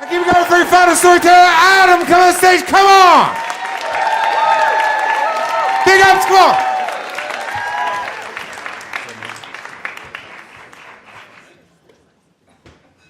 Keep it going for your final storyteller, Adam. Come on stage. Come on. Big ups. Come on.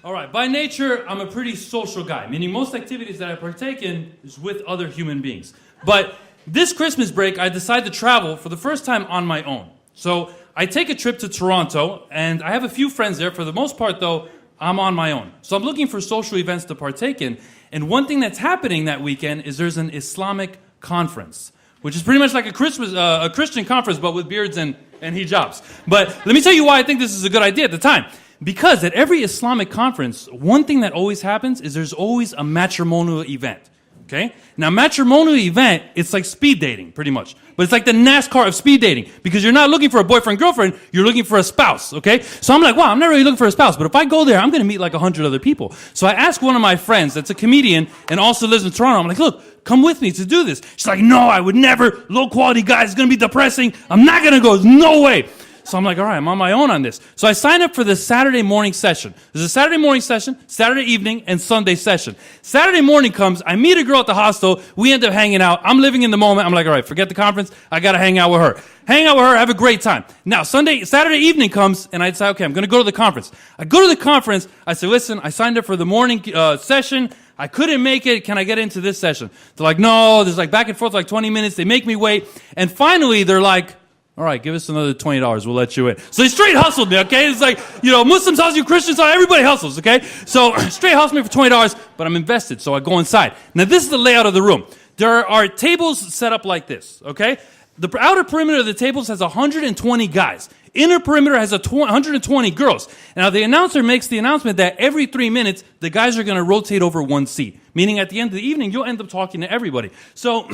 All right, by nature, I'm a pretty social guy, meaning most activities that I partake in is with other human beings. But this Christmas break, I decided to travel for the first time on my own. So I take a trip to Toronto, and I have a few friends there. For the most part, though, I'm on my own. So I'm looking for social events to partake in. And one thing that's happening that weekend is there's an Islamic conference, which is pretty much like a Christian conference, but with beards and hijabs. But let me tell you why I think this is a good idea at the time. Because at every Islamic conference, one thing that always happens is there's always a matrimonial event. Okay? Now, matrimonial event, it's like speed dating, pretty much. But it's like the NASCAR of speed dating. Because you're not looking for a boyfriend, girlfriend, you're looking for a spouse, okay? So I'm like, wow, I'm not really looking for a spouse. But if I go there, I'm going to meet like 100 other people. So I asked one of my friends that's a comedian and also lives in Toronto. I'm like, look, come with me to do this. She's like, no, I would never. Low quality guys, it's going to be depressing. I'm not going to go. There's no way. So I'm like, all right, I'm on my own on this. So I signed up for the Saturday morning session. There's a Saturday morning session, Saturday evening, and Sunday session. Saturday morning comes, I meet a girl at the hostel, we end up hanging out. I'm living in the moment. I'm like, all right, forget the conference. I got to hang out with her. Hang out with her, have a great time. Now, Saturday evening comes, and I decide, okay, I'm going to go to the conference. I go to the conference. I say, listen, I signed up for the morning session. I couldn't make it. Can I get into this session? They're like, no, there's like back and forth like 20 minutes. They make me wait. And finally, they're like, all right, give us another $20. We'll let you in. So they straight hustled me, okay? It's like, Muslims hustle you, Christians hustle, everybody hustles, okay? So straight hustled me for $20, but I'm invested, so I go inside. Now, this is the layout of the room. There are tables set up like this, okay? The outer perimeter of the tables has 120 guys. Inner perimeter has 120 girls. Now, the announcer makes the announcement that every 3 minutes, the guys are going to rotate over one seat, meaning at the end of the evening, you'll end up talking to everybody. So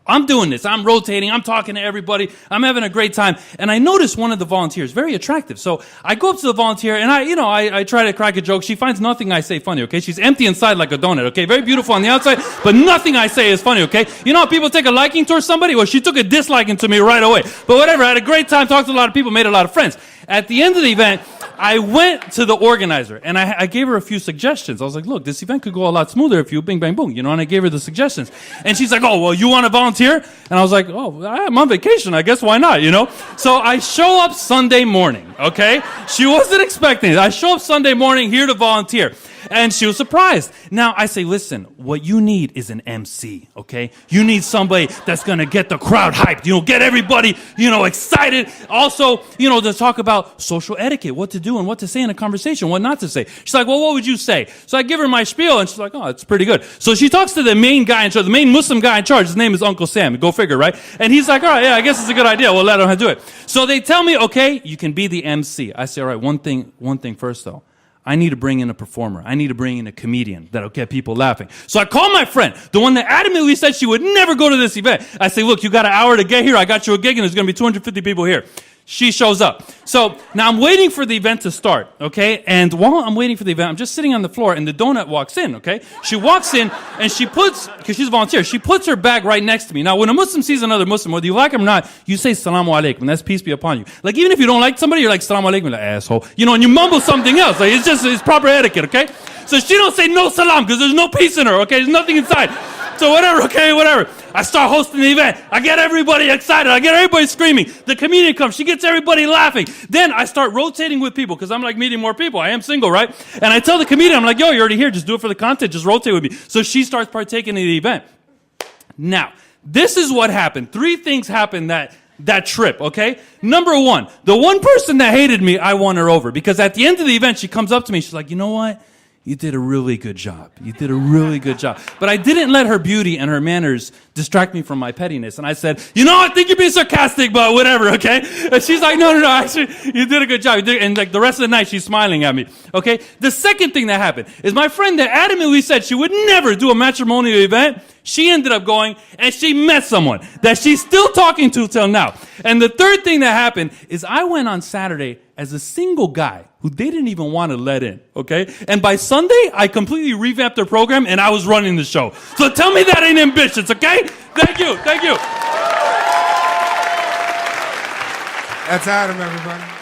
I'm doing this. I'm rotating. I'm talking to everybody. I'm having a great time. And I notice one of the volunteers, very attractive. So I go up to the volunteer and I try to crack a joke. She finds nothing I say funny, okay? She's empty inside like a donut, okay? Very beautiful on the outside, but nothing I say is funny, okay? You know how people take a liking towards somebody? Well, she took a disliking to me right away. But whatever. I had a great time, talked to a lot of people, made a lot of friends. At the end of the event, I went to the organizer and I gave her a few suggestions. I was like, look, this event could go a lot smoother if you bing, bang, boom, and I gave her the suggestions. And she's like, oh, well, you want to volunteer? And I was like, oh, I'm on vacation. I guess why not, So I show up Sunday morning, okay? She wasn't expecting it. I show up Sunday morning here to volunteer. And she was surprised. Now, I say, listen, what you need is an MC, okay? You need somebody that's going to get the crowd hyped, get everybody, excited. Also, to talk about social etiquette, what to do and what to say in a conversation, what not to say. She's like, well, what would you say? So I give her my spiel, and she's like, oh, it's pretty good. So she talks to the main guy in charge, the main Muslim guy in charge. His name is Uncle Sam. Go figure, right? And he's like, all right, yeah, I guess it's a good idea. We'll let him do it. So they tell me, okay, you can be the MC. I say, all right, one thing first, though. I need to bring in a performer. I need to bring in a comedian that'll get people laughing. So I call my friend, the one that adamantly said she would never go to this event. I say, look, you got an hour to get here. I got you a gig, and there's going to be 250 people here. She shows up. So now I'm waiting for the event to start, okay? And while I'm waiting for the event, I'm just sitting on the floor, and the donut walks in, okay? She walks in, and she puts, because she's a volunteer, she puts her bag right next to me. Now, when a Muslim sees another Muslim, whether you like him or not, you say, Salamu alaikum, and that's peace be upon you. Like, even if you don't like somebody, you're like, Salamu alaikum, like, asshole. And you mumble something else. Like, it's proper etiquette, okay? So she don't say no salam, because there's no peace in her, okay? There's nothing inside. So whatever, okay, whatever. I start hosting the event. I get everybody excited. I get everybody screaming. The comedian comes. She gets everybody laughing. Then I start rotating with people because I'm like meeting more people. I am single, right? And I tell the comedian, I'm like, yo, you're already here. Just do it for the content. Just rotate with me. So she starts partaking in the event. Now, this is what happened. 3 things happened that trip, okay? Number 1, the one person that hated me, I won her over. Because at the end of the event, she comes up to me. She's like, you know what? You did a really good job. You did a really good job. But I didn't let her beauty and her manners distract me from my pettiness. And I said, I think you're being sarcastic, but whatever, okay? And she's like, no, actually, you did a good job. And like the rest of the night, she's smiling at me, okay? The second thing that happened is my friend that adamantly said she would never do a matrimonial event, she ended up going and she met someone that she's still talking to till now. And the third thing that happened is I went on Saturday as a single guy who they didn't even want to let in, okay? And by Sunday, I completely revamped their program and I was running the show. So tell me that ain't ambitious, okay? Thank you. That's Adam, everybody.